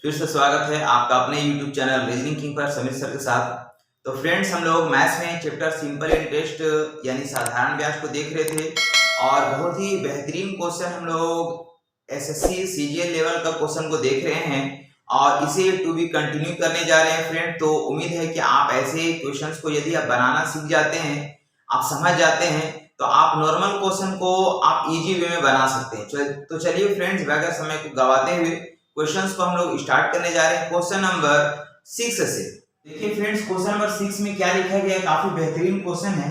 फिर से स्वागत है आपका अपने YouTube चैनल रीजनिंग किंग पर समीर सर के साथ। तो फ्रेंड्स, हम लोग मैथ्स में चैप्टर सिंपल इंटरेस्ट यानी साधारण ब्याज को देख रहे थे और बहुत ही बेहतरीन क्वेश्चन हम लोग एसएससी सीजीएल लेवल का क्वेश्चन को देख रहे हैं और इसे टू बी कंटिन्यू करने जा रहे हैं फ्रेंड। तो उम्मीद है कि आप ऐसे क्वेश्चंस को यदि आप बनाना सीख जाते हैं, आप समझ जाते हैं, तो आप नॉर्मल क्वेश्चन को आप इजी वे में बना सकते हैं। तो चलिए फ्रेंड्स, बगैर समय को गवाते हुए क्वेश्चंस को हम लोग स्टार्ट करने जा रहे हैं क्वेश्चन नंबर 6 से। देखिए फ्रेंड्स, क्वेश्चन नंबर 6 में क्या लिखा गया है, काफी बेहतरीन क्वेश्चन है।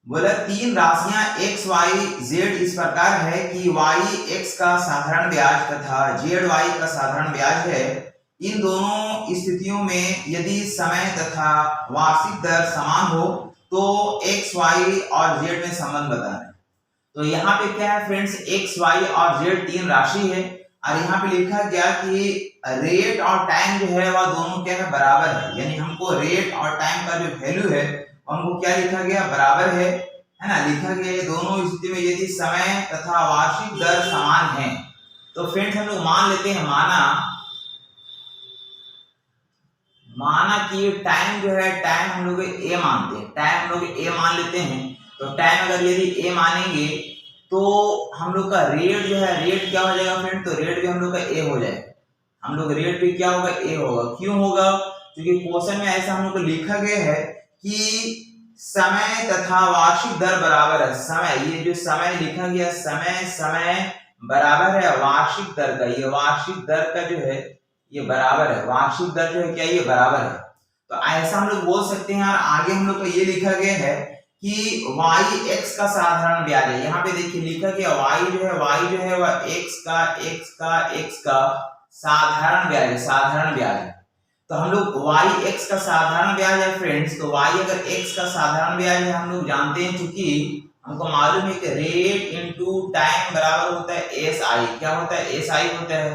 बोला तीन राशियां x y z इस प्रकार है कि y x का साधारण ब्याज तथा z y का साधारण ब्याज है। इन दोनों स्थितियों में यदि समय तथा वार्षिक दर समान हो तो x y और z में संबंध बताना है। तो यहाँ पे क्या है फ्रेंड्स, x y और z तीन राशि है और यहाँ पे लिखा गया कि रेट और टाइम जो है वह दोनों क्या है, बराबर है। यानी हमको रेट और टाइम का जो वैल्यू है हमको क्या लिखा गया, बराबर है ना। लिखा गया ये दोनों स्थिति में यदि समय तथा वार्षिक दर समान है। तो फ्रेंड्स, हम लोग मान लेते हैं, माना कि टाइम जो है, टाइम हम लोग ए मानते हैं, टाइम हम लोग ए मान लेते हैं। तो टाइम अगर यदि ए मानेंगे तो हम लोग का रेट जो है, रेट क्या हो जाएगा फ्रेंड, तो रेट भी हम लोग का ए हो जाएगा। हम लोग रेट भी क्या होगा, ए होगा। क्यों होगा, क्योंकि क्वेश्चन में ऐसा हम लोग को लिखा गया है कि समय तथा वार्षिक दर बराबर है। समय, ये जो समय लिखा गया, समय बराबर है वार्षिक दर का। ये वार्षिक दर का जो है ये बराबर है, वार्षिक दर जो है क्या, ये बराबर है। तो ऐसा हम लोग बोल सकते हैं। और आगे हम लोग को ये लिखा गया है कि y x का साधारण ब्याज है। यहाँ पे देखिए लिखा गया y जो है वह x का साधारण ब्याज है, साधारण ब्याज है। तो हम लोग y x का साधारण ब्याज है फ्रेंड्स। तो y अगर x का साधारण ब्याज है, हम लोग जानते हैं, चूंकि हमको मालूम है कि रेट इनटू टाइम बराबर होता है SI। क्या होता है, SI होता है।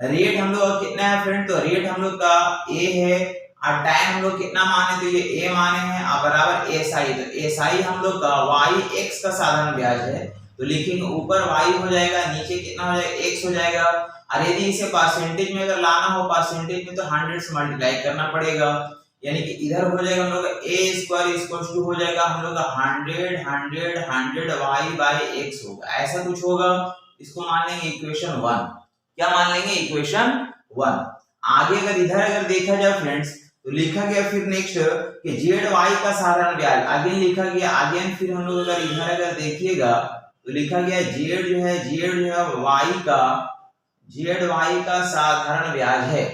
रेट हम लोग कितना है फ्रेंड, तो रेट हम लोग का a है और टाइम हम लोग कितना माने, तो ये a माने हैं और बराबर SI। तो SI हम लोग का y x का साधारण ब्याज है। तो लिखेंगे ऊपर y हो जाएगा, नीचे कितना हो जाएगा, x हो जाएगा। और यदि इसे परसेंटेज में अगर लाना हो, परसेंटेज में तो 100 से मल्टीप्लाई करना पड़ेगा। यानी कि इधर हो जाएगा हम लोग a² हो जाएगा हम लोग का 100 y बाय x होगा, ऐसा कुछ होगा। इसको मान लेंगे इक्वेशन 1। क्या मान लेंगे, इक्वेशन 1। आगे अगर देखा जाए फ्रेंड्स, तो लिखा गया फिर नेक्स्ट कि जेड वाई का साधारण ब्याज। आगे लिखा गया, आगे फिर हम लोग अगर देखिएगा तो लिखा गया जेड जो है वाई का साधारण ब्याज है।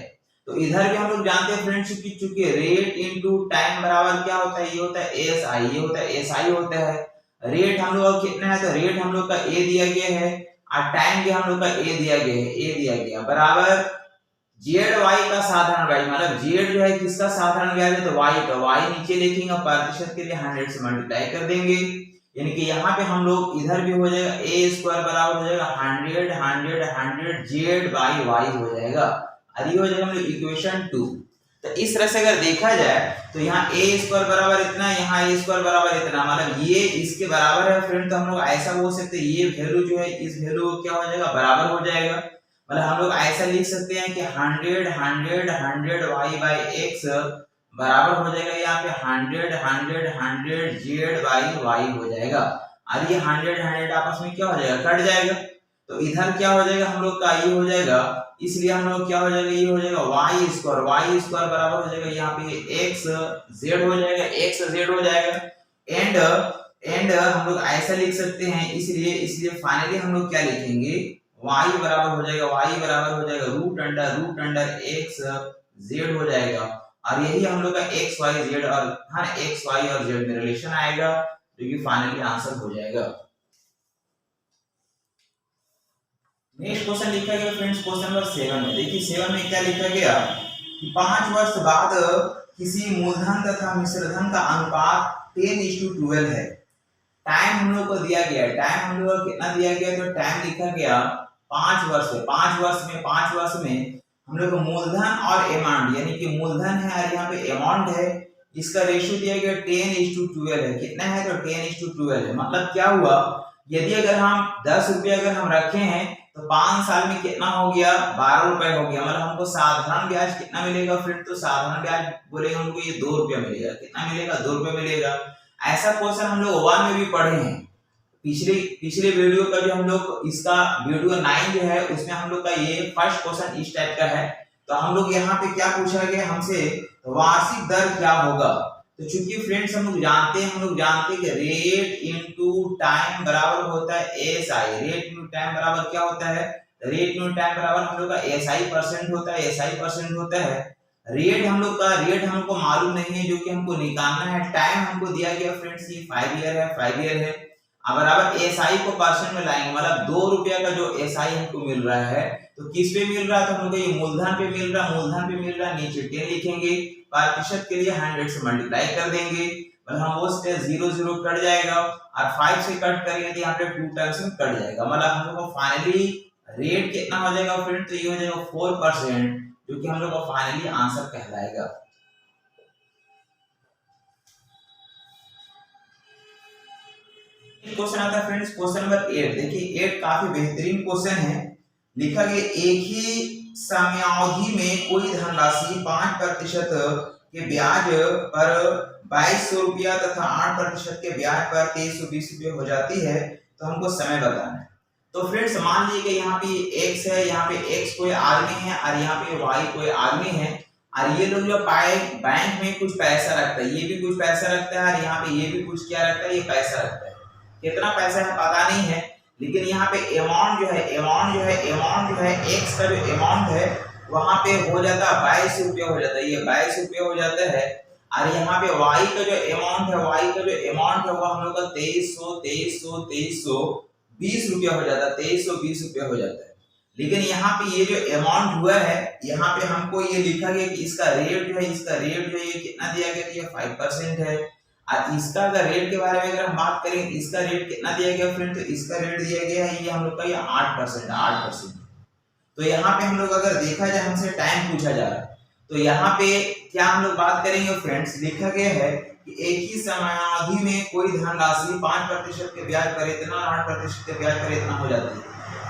तो इधर भी हम लोग जानते हैं फ्रेंड्स कि चूंकि रेट इनटू टाइम बराबर क्या होता है, ये होता है एसआई, ये होता है एसआई होता है। रेट हम लोग का कितना है, तो रेट हम लोग का ए दिया गया है और टाइम भी हम लोग का ए दिया गया बराबर जेड वाई का साधारण ब्याज। मतलब जेड जो है किसका साधारण ब्याज है, तो वाई का। वाई नीचे लिखेंगे, प्रतिशत के लिए 100 से मल्टीप्लाई कर देंगे। यानी कि यहाँ पे हम लोग इधर भी हो जाएगा a² बराबर हो जाएगा 100 जेड बाई वाई हो जाएगा। और ये हो जाएगा हम लोग इक्वेशन 2। तो इस तरह से अगर देखा जाए तो यहाँ a² बराबर इतना, यहाँ a² बराबर इतना, मतलब ये इसके बराबर है फ्रेंड। तो हम लोग ऐसा बोल सकते हैं ये वैल्यू जो है इस वैल्यू क्या हो जाएगा, बराबर हो जाएगा। मतलब हम लोग ऐसा लिख सकते हैं कि 100 y बाई x बराबर हो जाएगा यहाँ पे 100 जेड बाई वाई हो जाएगा। और ये 100 आपस में क्या हो जाएगा, कट जाएगा। तो इधर क्या हो जाएगा हम लोग का, ये हो जाएगा। इसलिए हम लोग क्या हो जाएगा, ये हो जाएगा y² बराबर हो जाएगा यहाँ पे x z हो जाएगा, x z हो जाएगा। एंड हम लोग ऐसा लिख सकते हैं। इसलिए फाइनली हम लोग क्या लिखेंगे, y बराबर हो जाएगा रूट अंडर x z हो जाएगा। और यही हम लोग का x y z और x y और z में रिलेशन आएगा, जो कि फाइनली आंसर हो जाएगा। नेक्स्ट क्वेश्चन लिखा गया फ्रेंड्स क्वेश्चन नंबर 7 में। देखिए 7 में क्या लिखा गया कि 5 वर्ष बाद किसी मूलधन तथा मिश्रधन का अनुपात 10:12 है। टाइम हम लोग को दिया गया है, टाइम हम लोग को कितना दिया गया, तो टाइम लिखा गया 5 वर्ष है। 5 वर्ष में हम लोग को मूलधन और अमाउंट, यानी कि मूलधन है और यहाँ पे अमाउंट है, इसका रेशियो दिया गया 10:12 है। कितना है, तो 10:12 है। मतलब क्या हुआ, यदि अगर हम 10 रुपये अगर हम रखे हैं तो 5 साल में कितना हो गया 12 रुपए हो गया। मतलब हमको साधारण ब्याज कितना मिलेगा फ्रेंड, तो साधारण ब्याज बोलेंगे हमको ये 2 रुपया मिलेगा। कितना मिलेगा 2 रुपये मिलेगा। ऐसा क्वेश्चन हम लोग 1 में भी पढ़े हैं। पिछले वीडियो का जो हम लोग इसका वीडियो 9 जो है उसमें हम लोग का ये फर्स्ट क्वेश्चन इस टाइप का है। तो हम लोग यहाँ पे क्या पूछा गया हमसे, वार्षिक दर क्या होगा। तो चूंकि फ्रेंड्स हम लोग जानते हैं कि रेट इनटू टाइम बराबर होता है एसआई। रेट इनटू टाइम बराबर क्या होता है, रेट इनटू टाइम बराबर हम लोग का एसआई परसेंट होता है, एसआई परसेंट होता है। रेट हम लोग का रेट हमको मालूम नहीं है जो कि हमको निकालना है। टाइम हमको दिया गया फ्रेंड्स ये 5 ईयर है, 5 ईयर है। अब बराबर एसआई को परसेंट में लाएंगे, मतलब 2 रुपया का जो एसआई हमको मिल रहा है तो किस पे मिल रहा है, तो हम लोग ये मूलधन पे मिल रहा है, मूलधन पे मिल रहा है। नीचे 10 लिखेंगे, प्रतिशत के लिए 100 से मल्टीप्लाई कर देंगे, मतलब हम वो 0 0 कट जाएगा और 5 से कट करेंगे तो यहाँ पे 2 टाइम्स में कट जाएगा। मतलब हम लोग को फाइनली रेट कितना हो जाएगा फ्रेंड, तो ये हो जाएगा 4%, जो कि हम लोग का फाइनली आंसर कहलाएगा। क्वेश्चन आता है फ्रेंड्स क्वेश्चन नंबर 8। देखिए 8 काफी बेहतरीन क्वेश्चन है। लिखा गया एक ही समयावधि में कोई धनराशि 5% के ब्याज पर 2200 रुपया तथा 8% के ब्याज पर 2320 रुपये हो जाती है, तो हमको समय बताना है। तो फ्रेंड्स मान लीजिए कि यहाँ पे एक्स है, यहाँ पे एक्स कोई आदमी है और यहाँ पे वाई कोई आदमी है, और ये लोग जो पाए बैंक में कुछ पैसा रखता है, ये भी कुछ पैसा रखता है और यहाँ पे ये भी कुछ क्या रखता है, ये पैसा रखता है। कितना पैसा है पता नहीं है, लेकिन यहाँ पे अमाउंट जो है एक्स का जो अमाउंट है वहां पे हो जाता है 22 रुपया हो जाता है, ये 22 रुपया हो जाता है। और यहाँ पे वाई का जो अमाउंट है वो हम लोग का 2320 रुपया हो जाता है, 2320 रुपया हो जाता है। लेकिन यहाँ पे ये जो अमाउंट हुआ है, यहाँ पे हमको ये लिखा गया कि इसका रेट जो है ये कितना दिया गया, ये 5% है। और इसका अगर रेट के बारे में अगर हम बात करें, इसका रेट कितना दिया गया फ्रेंड, तो इसका रेट दिया गया है ये हम लोग का ये 8%। तो यहाँ पे हम लोग अगर देखा जाए हमसे टाइम पूछा जा रहा है, तो यहाँ पे क्या हम लोग बात करेंगे फ्रेंड्स, लिखा गया है कि एक ही समयावधि में कोई धनराशि 5% के ब्याज पर इतना और 8% के ब्याज पर इतना हो जाती है।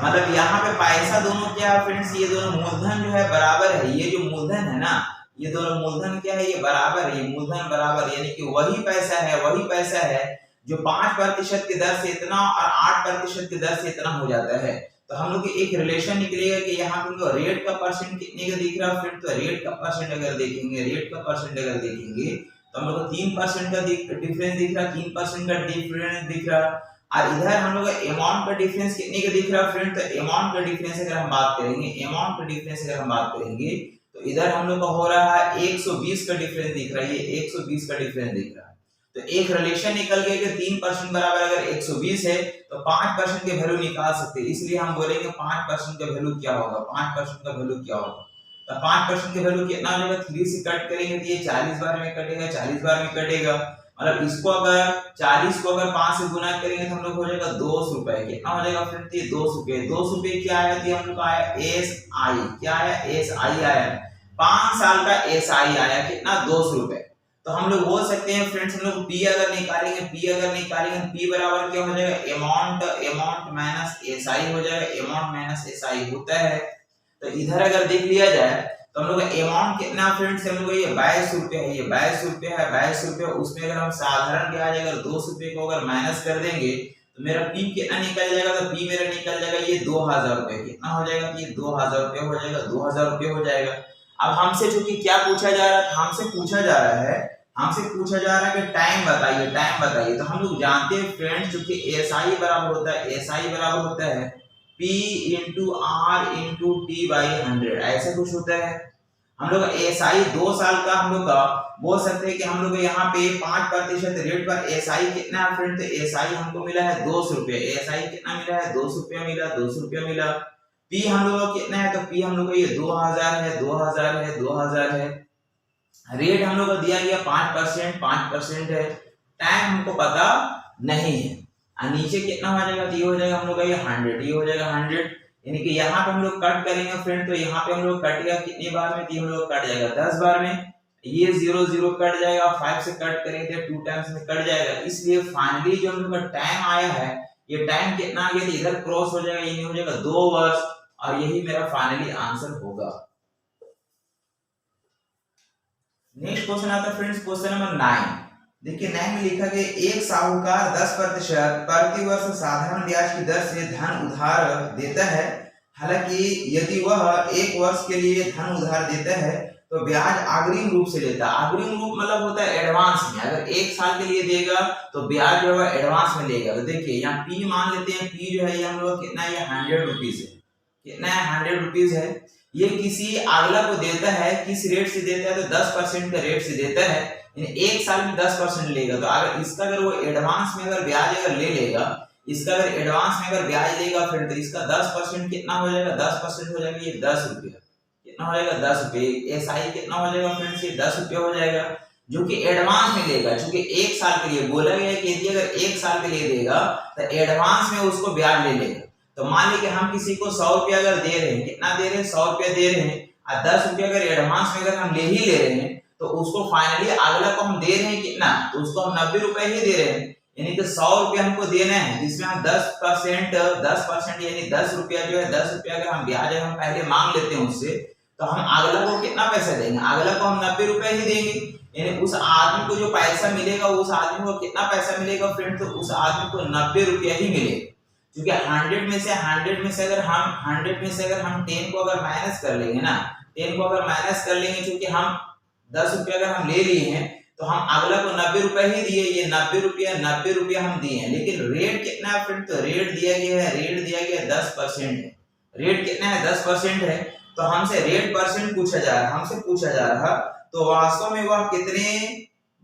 मतलब यहाँ पे पैसा दोनों क्या है फ्रेंड्स, ये दोनों मूलधन जो है बराबर है। ये जो मूलधन है ना, ये दोनों मूलधन क्या है, ये बराबर है, ये मूलधन बराबर, यानी कि वही पैसा है जो 5% की दर से इतना और 8% की दर से इतना हो जाता है। तो हम लोग एक रिलेशन निकलेगा कि यहाँ पे रेट का परसेंट कितने का दिख रहा है फ्रेंड, तो रेट का परसेंट अगर देखेंगे तो हम लोग को 3% का डिफरेंस दिख रहा है, 3% का डिफरेंस दिख रहा है। और इधर हम लोग अमाउंट का डिफरेंस कितने का दिख रहा है फ्रेंड, तो अमाउंट का डिफरेंस अगर हम बात करेंगे तो इधर हम लोग का हो रहा है 120 का डिफरेंस दिख रहा है, ये 120 का डिफरेंस दिख रहा है। तो एक रिलेशन निकल गया कि 3% बराबर अगर 120 है तो 5% के वैल्यू निकाल सकते हैं। इसलिए हम बोलेंगे 5% का वैल्यू क्या होगा, 5% का वैल्यू क्या होगा। तो 5% के वैल्यू कितना हो जाएगा, 3 से कट करेंगे तो ये 40 बार में कटेगा, 40 बार में कटेगा। मतलब इसको अगर 40 को अगर 5 से गुना करेंगे तो हम लोग हो जाएगा 200 रुपए। कितना हो जाएगा फ्रेंड, ये 200 रुपए। 200 रुपए क्या आया थी हम लोग का आया एसआई, क्या आया एसआई आया, 5 साल का एसआई आया कितना 200 रुपए। तो हम लोग बोल सकते हैं फ्रेंड्स, हम लोग पी अगर निकालेंगे पी बराबर क्या हो जाएगा, अमाउंट माइनस एसआई हो जाएगा, अमाउंट माइनस एसआई होता है। तो इधर अगर देख लिया जाए तो हम लोग अमाउंट कितना फ्रेंड्स, हम लोग ये 22 रुपया है, ये 22 रुपया। उसमें अगर हम साधारण ब्याज अगर 200 रुपये को अगर माइनस कर देंगे तो मेरा पी कितना निकल जाएगा, तो पी मेरा निकल जाएगा ये 2000 रुपये। कितना हो जाएगा, ये 2000 रुपये हो जाएगा, 2000 रुपये हो जाएगा। अब हमसे चूंकि क्या पूछा जा रहा है, हमसे पूछा जा रहा है कि टाइम बताइए। तो हम लोग जानते हैं फ्रेंड्स, चूंकि एसआई बराबर होता है P into r into t by 100, ऐसा कुछ होता है। हम लोग एसआई 2 साल का हम लोग का बोल सकते हैं कि हम लोग यहाँ पे 5% रेट पर एसआई कितना है फ्रेंड, तो एसआई हमको मिला है 200 रुपये। एसआई कितना मिला है, 200 रुपया मिला। पी हम लोग को कितना है, तो पी हम लोग को ये 2000 है। रेट हम लोग को दिया गया 5% है। टाइम हमको पता नहीं है। और नीचे कितना हो जाएगा, तो ये हो जाएगा हम लोग का ये 100, यानी कि यहाँ पे हम लोग कट करेंगे फ्रेंड, तो यहाँ पे हम लोग कटेगा कितनी बार में, हम लोग कट जाएगा 10 बार में। ये 0 0 कट जाएगा, 5 से कट करेंगे 2 टाइम्स में कट जाएगा। इसलिए फाइनली जो हम लोग का टाइम आया है ये टाइम कितना आ गया, इधर क्रॉस हो जाएगा, ये नहीं हो जाएगा 2 वर्ष, और यही मेरा फाइनली आंसर होगा। नेक्स्ट क्वेश्चन आता है फ्रेंड्स क्वेश्चन नंबर 9। देखिए 9 में लिखा गया एक साहूकार 10% प्रति वर्ष साधारण ब्याज की दर से धन उधार देता है। हालांकि यदि वह 1 वर्ष के लिए धन उधार देता है तो ब्याज अग्रिम रूप से लेता है। अग्रिम रूप मतलब होता है एडवांस में। अगर 1 साल के लिए देगा तो ब्याज जो है एडवांस में लेगा। तो देखिए यहाँ पी मान लेते हैं, पी जो है ये हम लोग कितना है, ये 100 रुपीज है। कितना है, 100 रुपीज है। ये किसी अगला को देता है, किस रेट से देता है, तो 10% के रेट से देता है। 1 साल में 10% लेगा। तो अगर इसका अगर वो एडवांस में अगर ब्याज अगर ले लेगा, इसका अगर एडवांस में अगर ब्याज लेगा फिर तो इसका 10% कितना हो जाएगा, 10% हो जाएगा ये 10 रुपया। कितना हो जाएगा, 10 रुपये। एसआई कितना हो जाएगा फ्रेंड्स, ये 10 रुपया हो जाएगा, जो कि एडवांस में लेगा। क्योंकि 1 साल के लिए बोला गया है कि यदि अगर 1 साल के लिए देगा तो एडवांस में उसको ब्याज ले लेगा। तो मान लीजिए हम किसी को 100 रुपया अगर दे रहे हैं, कितना दे रहे हैं, 100 रुपया दे रहे हैं, और 10 रुपया अगर एडवांस में अगर हम ले ही ले रहे हैं तो उसको फाइनली अगला को हम दे रहे हैं कितना, तो उसको हम 90 रुपए ही दे रहे हैं। यानी कि 100 रुपया हमको देना है, जिसमें हम 10% यानी 10 रुपया जो है, 10 रुपया अगर हम ब्याज हम पहले मांग लेते हैं उससे, तो हम अगला को कितना पैसा देंगे, अगला को हम 90 रुपए ही देंगे। यानी उस आदमी को जो पैसा मिलेगा, उस आदमी को कितना पैसा मिलेगा फ्रेंड, तो उस आदमी को 90 रुपया ही मिलेगा। क्योंकि 100 में से अगर हम 10 को अगर माइनस कर लेंगे ना, 10 को अगर माइनस कर लेंगे, क्योंकि हम 10 रुपया अगर हम ले लिए हैं तो हम अगला को 90 रुपए ही दिए। ये 90 रुपया हम दिए हैं, लेकिन रेट कितना है फ्रेंड, तो रेट दिया गया है 10% है। रेट कितना है, 10% है। तो हमसे रेट परसेंट पूछा जा रहा, तो वास्तव में वह कितने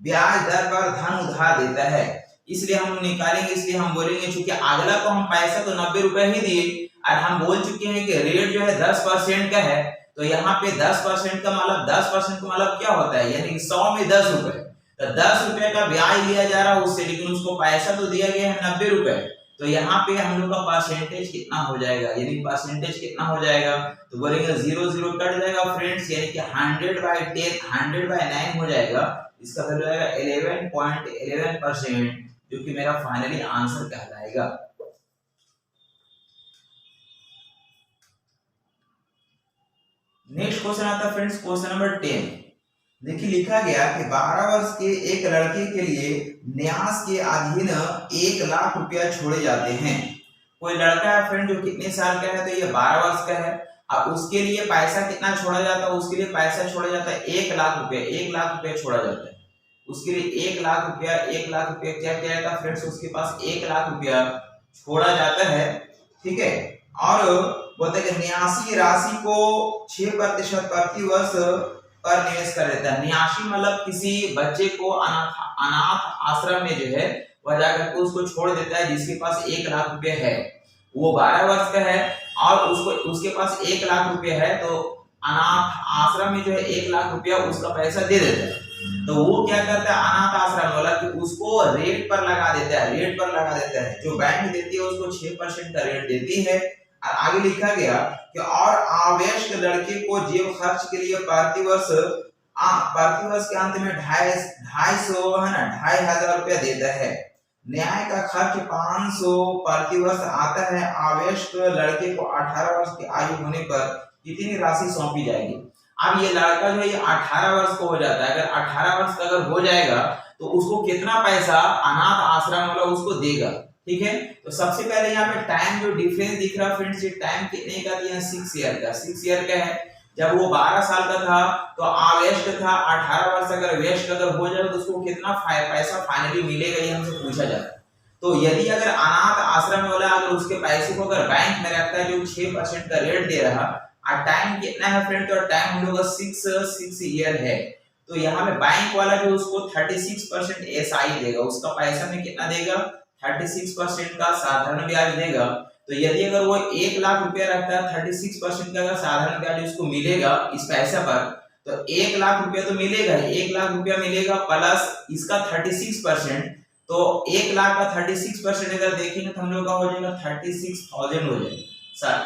ब्याज दर पर धन उधार देता है, इसलिए हम निकालेंगे। इसलिए हम बोलेंगे क्योंकि अगला को हम पैसा तो 90 रुपए ही दिए, और हम बोल चुके हैं कि रेट जो है 10% का है, तो यहाँ पे 10% का मतलब क्या होता है, यानी 100 में 10 रुपए, तो 10 रुपए का ब्याज लिया जा रहा है उससे, लेकिन उसको पैसा तो दिया गया है 90 रुपए। तो यहाँ पे हम लोग का परसेंटेज कितना हो जाएगा, यानी परसेंटेज कितना हो जाएगा, तो बोलेंगे 0 0 कट जाएगा फ्रेंड्स, यानी कि 100/10 100/9 हो जाएगा। इसका वैल्यू आएगा 11.11%, जो कि मेरा फाइनली आंसर कहलाएगा। नेक्स्ट क्वेश्चन आता है फ्रेंड्स क्वेश्चन नंबर 10। देखिए लिखा गया कि 12 वर्ष के एक लड़के के लिए न्यास के अधीन 1 लाख रुपया छोड़े जाते हैं। कोई लड़का है फ्रेंड जो कितने साल का है, तो ये 12 वर्ष का है, और उसके लिए पैसा कितना छोड़ा जाता है, उसके लिए पैसा छोड़ा जाता है 1 लाख रुपया। 1 लाख रुपया छोड़ा जाता है उसके लिए, 1 लाख रुपया। 1 लाख रुपया क्या क्या जाता फ्रेंड्स, उसके पास 1 लाख रुपया छोड़ा जाता है, ठीक है। और बोलते हैं कि न्यासी राशि को 6% प्रति वर्ष पर निवेश कर देता है। न्यासी मतलब किसी बच्चे को अनाथ आश्रम में जो है वह जाकर के उसको छोड़ देता है, जिसके पास 1 लाख रुपया है, वो 12 वर्ष का है और उसके पास 1 लाख रुपया है, तो अनाथ आश्रम में जो है 1 लाख रुपया उसका पैसा दे देता है। तो वो क्या करता है अनाथ आश्रम वाला, कि उसको रेट पर लगा देता है, जो बैंक देती है उसको 6% का रेट देती है। और आगे लिखा गया कि और आवश्यक लड़के को जेब खर्च के लिए प्रति वर्ष के अंत में 2,500 रुपया देता है। न्याय का खर्च 500 प्रति वर्ष आता है। आवश्यक लड़के को 18 वर्ष की आयु होने पर कितनी राशि सौंपी जाएगी। अब ये लड़का जो है ये 18 वर्ष को हो जाता है, अगर 18 वर्ष का अगर हो जाएगा तो उसको कितना पैसा अनाथ आश्रम वाला उसको देगा, ठीक है। तो सबसे पहले यहाँ पे टाइम जो डिफरेंस दिख रहा है फ्रेंड्स, ये टाइम कितने का दिया, 6 ईयर का है। जब वो 12 साल का था तो आवश्यक था, 18 वर्ष अगर व्यस्त अगर हो जाए तो उसको कितना पैसा फाइनली मिलेगा, ये हमसे पूछा जाता है। तो यदि अगर अनाथ आश्रम वाला अगर उसके पैसे को अगर बैंक में रखता है जो 6% का रेट दे रहा, और टाइम कितना है फ्रेंड, तो टाइम हम लोग का 6 ईयर है। तो यहाँ पे बैंक वाला जो उसको 36% एसआई देगा, उसका पैसा में कितना देगा, 36% का साधारण ब्याज देगा। तो यदि अगर वो 1 लाख रुपया रखता है, 36% का अगर साधारण ब्याज उसको मिलेगा इस पैसे पर, तो 1 लाख रुपया तो मिलेगा, 1 लाख रुपया मिलेगा प्लस इसका 36%। तो 1 लाख का 36% अगर देखेंगे तो हम लोग का हो जाएगा 36,000 हो जाएगा,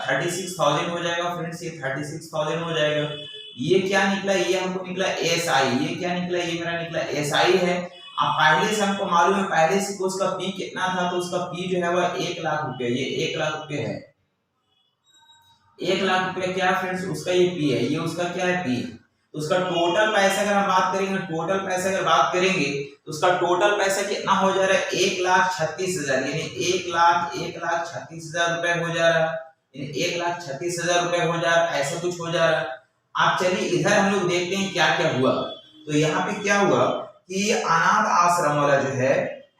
36,000 हो जाएगा फ्रेंड्स, ये 36,000 हो जाएगा। ये क्या निकला, ये हमको निकला एसआई। ये क्या निकला, ये मेरा निकला एसआई है। अब पहले से हमको मालूम है, पहले से उसका पी कितना था, तो उसका पी जो है वह 1 लाख रुपए, ये 1 लाख रुपए है। 1 लाख रुपए क्या फ्रेंड्स, उसका ये पी है, ये उसका क्या है, पी। तो उसका टोटल पैसा अगर हम बात करेंगे, टोटल पैसा अगर बात करेंगे तो उसका टोटल पैसा कितना हो जा रहा है, 1,36,000, यानी 1,36,000 रुपए हो जा रहा है, यानी 1,36,000 रुपए हो जा रहा है, ऐसा कुछ हो जा रहा है। आप चलिए इधर हम लोग देखते हैं क्या क्या हुआ। तो यहाँ पे क्या हुआ कि अनाथ आश्रम वाला जो है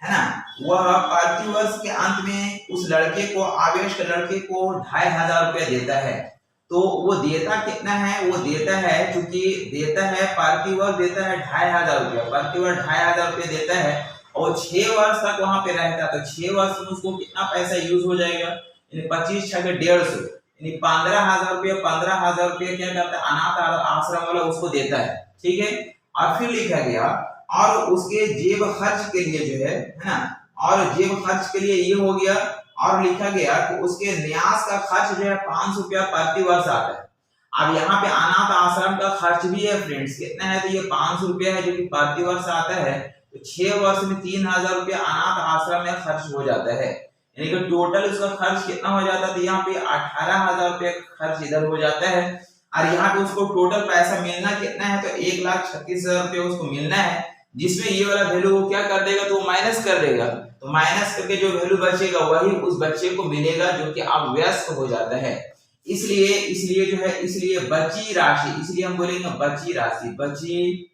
ना, वह पार्थिव वर्ष के अंत में उस लड़के को, आवेश के लड़के को 2,500 रुपया देता है। तो वो देता कितना है, वो देता है, चूंकि देता है पार्थिव वर्ष देता है 2,500 रुपया, पार्थिव वर्ष 2,500 रुपया देता है और 6 वर्ष तक वहां पे रहता है। तो 6 वर्ष में उसको कितना पैसा यूज हो जाएगा, 25 छके 150, यानी 15,000 रुपया, 15,000 रुपया क्या करता है अनाथ आश्रम वाला उसको देता है, ठीक है। और फिर लिखा गया और उसके जेब खर्च के लिए जो है ना, और जेब खर्च के लिए ये हो गया, और लिखा गया कि उसके न्यास का खर्च जो है 500 रुपया प्रति वर्ष आता है। अब यहाँ पे अनाथ आश्रम का खर्च भी है फ्रेंड्स, कितना है, तो ये 500 रुपया है जो कि प्रति वर्ष आता है। तो 6 वर्ष में 3,000 रुपया अनाथ आश्रम में खर्च हो जाता है, यानी कि टोटल उसका खर्च कितना हो जाता है, तो यहाँ पे 18,000 रुपया खर्च इधर हो जाता है। और यहाँ पे उसको टोटल पैसा मिलना कितना है, तो 1,36,000 रुपया उसको मिलना है, जिसमें ये वाला वैल्यू वो क्या कर देगा, तो माइनस कर देगा। तो माइनस करके जो वैल्यू बचेगा वही उस बच्चे को मिलेगा जो कि अब व्यस्त हो जाता है। इसलिए जो है, इसलिए बची राशि, इसलिए हम बोलेंगे बची राशि, बची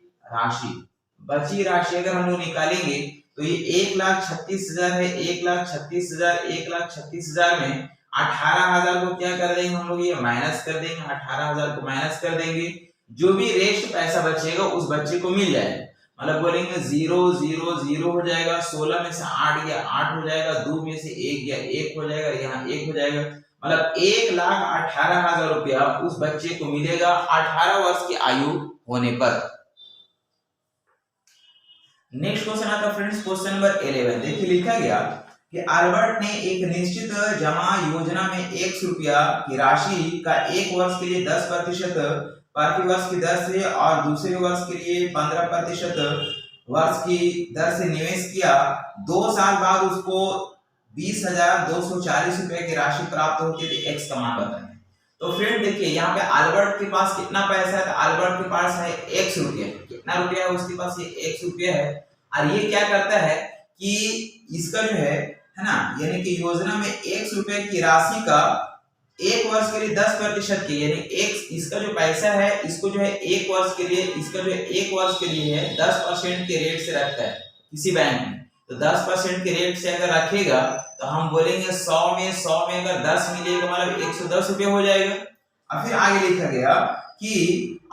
राशि अगर हम लोग निकालेंगे तो ये 1,36,000 है, 1,36,000, 1,36,000 में 18,000 को क्या कर देंगे हम लोग, ये माइनस कर देंगे, 18,000 को माइनस कर देंगे, जो भी रेस्ट पैसा बचेगा उस बच्चे को मिल जाएगा। मतलब बोलेंगे 0 0 0 हो जाएगा, 16 में से 8 गया 8 हो जाएगा, 2 में से 1 गया 1 हो जाएगा, यहाँ 1 हो जाएगा, मतलब 1,18,000 रुपया उस बच्चे को मिलेगा 18 वर्ष की आयु होने पर। नेक्स्ट क्वेश्चन आता है फ्रेंड्स, क्वेश्चन नंबर 11। देखिए लिखा गया कि अल्बर्ट ने एक निश्चित जमा योजना में 100 रुपया की राशि का 1 वर्ष के लिए 10% प्रति वर्ष की दर से और दूसरे वर्ष के लिए 15% वर्ष की दर से निवेश किया। 2 साल बाद उसको 20,240 रुपए की राशि प्राप्त होती है। एक्स का मान बताएं। तो फ्रेंड देखिए यहाँ पे अल्बर्ट के पास कितना पैसा है, तो अल्बर्ट के पास है 100 रुपया। कितना रुपया है उसके पास, ये 100 रुपया है। और ये क्या करता है कि इसका जो है ना, यानी कि योजना में 100 रुपए की राशि का 1 वर्ष के लिए 10% की, यानी एक इसका जो पैसा है इसको जो है 1 वर्ष के लिए, इसका जो है 1 वर्ष के लिए है 10% के रेट से रखता है किसी बैंक में। तो 10% के रेट से अगर रखेगा तो हम बोलेंगे 100 में अगर 10 मिलेगा मतलब 110 रुपये हो जाएगा। और फिर आगे लिखा गया कि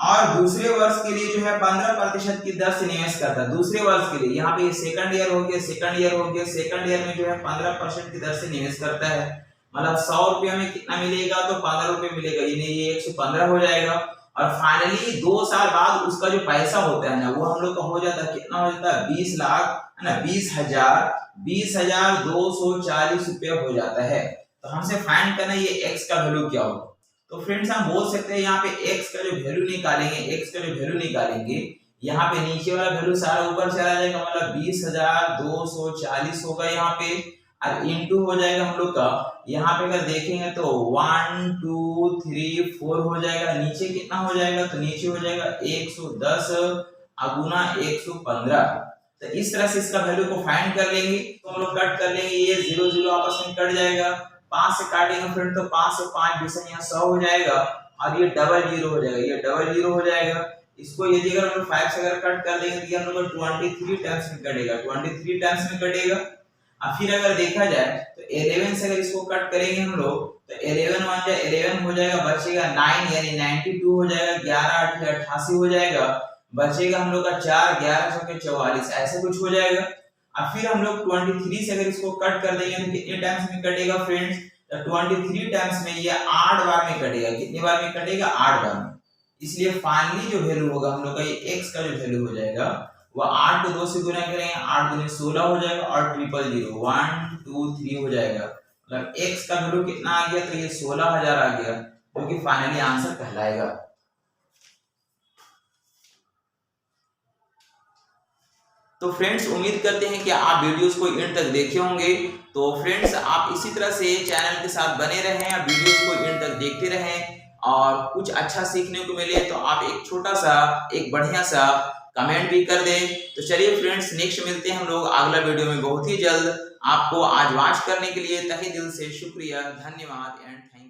और दूसरे वर्ष के लिए जो है 15% की दर से निवेश करता है। दूसरे वर्ष के लिए यहाँ पे सेकंड ईयर हो गया, सेकंड ईयर में जो है 15% की दर से निवेश करता है। मतलब 100 रुपया में कितना मिलेगा, तो 15 रुपये मिलेगा, यानी ये 115 हो जाएगा। और फाइनली 2 साल बाद उसका जो पैसा होता है ना, वो हम लोग का हो जाता है, कितना हो जाता है, 20 लाख है ना, 20,240 रुपया हो जाता है। तो हमसे फाइंड करना ये एक्स का वैल्यू क्या होगा। तो फ्रेंड्स हम बोल सकते हैं यहाँ पे एक्स का जो वैल्यू निकालेंगे, यहाँ पे नीचे वाला वैल्यू सारा ऊपर चला जाएगा, मतलब 20,240 होगा यहाँ पे, और इंटू हो जाएगा हम लोग का, यहाँ पे अगर देखेंगे तो 1 2 3 4 हो जाएगा। नीचे कितना हो जाएगा, तो नीचे हो जाएगा 110 गुना 115। तो इस तरह से इसका वैल्यू को फाइंड कर लेंगे। तो हम लोग कट कर लेंगे, ये 0 0 आपस में कट जाएगा, 5 से काटेंगे फ्रेंड तो 5 से 5 डिवीजन यहाँ 100 हो जाएगा, और ये डबल जीरो हो जाएगा, ये डबल जीरो हो जाएगा। इसको यदि अगर हम लोग 5 से अगर कट कर देंगे तो ये हम लोग 23 टाइम्स में कटेगा, 23 टाइम्स में कटेगा। और फिर अगर देखा जाए तो 11 से अगर इसको कट करेंगे हम लोग तो 11 1 जा 11 हो जाएगा, बचेगा 9 यानी 92 हो जाएगा, 11 8 88 हो जाएगा, बचेगा हम लोग का 4 11 के 44 ऐसे कुछ हो जाएगा। और फिर हम लोग 23 से अगर इसको कट कर देंगे तो कितने टाइम्स में कटेगा फ्रेंड्स, तो 23 टाइम्स में ये 8 बार में कटेगा। कितनी बार में कटेगा, 8 बार में। इसलिए फाइनली जो वैल्यू होगा हम लोग का, ये एक्स का जो वैल्यू हो जाएगा वो 8 को 2 से गुना करेंगे, 8 दूनी 16 हो जाएगा, और 000 1 2 3 हो जाएगा। मतलब एक्स का वैल्यू कितना आ गया, तो ये 16,000 आ गया, जो कि फाइनली आंसर कहलाएगा। तो फ्रेंड्स उम्मीद करते हैं कि आप वीडियोस को एंड तक देखे होंगे। तो फ्रेंड्स आप इसी तरह से चैनल के साथ बने रहें, और वीडियोस को एंड तक देखते रहें और कुछ अच्छा सीखने को मिले तो आप एक छोटा सा एक बढ़िया सा कमेंट भी कर दें। तो चलिए फ्रेंड्स, नेक्स्ट मिलते हैं हम लोग अगला वीडियो में बहुत ही जल्द। आपको आज वॉच करने के लिए तहे दिल से शुक्रिया, धन्यवाद एंड थैंक